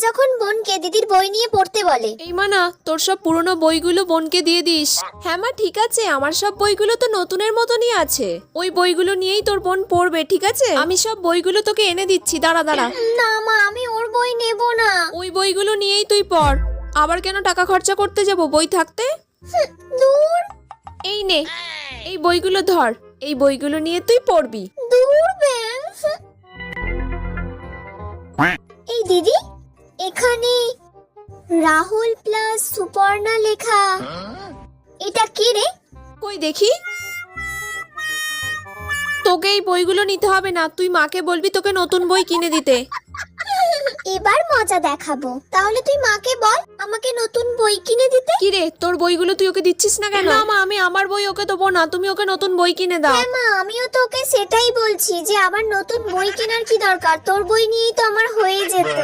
যখন বোনকে দিদির বই নিয়ে পড়তে বলে। এই মানা, তোর সব পুরনো বইগুলো বোনকে দিয়ে দিস। হ্যাঁ মা, ঠিক আছে, আমার সব বইগুলো তো নতুনের মতনই আছে। ওই বইগুলো নিয়েই তোর বোন পড়বে, ঠিক আছে? আমি সব বইগুলো তোকে এনে দিচ্ছি, দাঁড়া দাঁড়া। না মা, আমি ওর বই নেব না। ওই বইগুলো নিয়েই তুই পড়। আবার কেন টাকা খরচা করতে যাব বই থাকতে? দূর এই নে, এই বইগুলো ধর, এই বইগুলো নিয়ে তুই পড়বি। দূর ব্যাং। এই দিদি, এখানে রাহুল প্লাস সুপর্ণা লেখা, এটা কি রে? কই দেখি। তোকে এই বইগুলো নিতে হবে না, তুই মাকে বলবি তোকে নতুন বই কিনে দিতে। এবার মজা দেখাবো। তাহলে তুই মাকে বল আমাকে নতুন বই কিনে দিতে। কি রে, তোর বইগুলো তুই ওকে দিচ্ছিস না কেন? না মা, আমি আমার বই ওকে দেবো না, তুমি ওকে নতুন বই কিনে দাও। হ্যাঁ মা, আমিও তোকে সেটাই বলছি যে আবার নতুন বই কেনার কি দরকার, তোর বই নিয়েই তো আমার হয়ে যেত।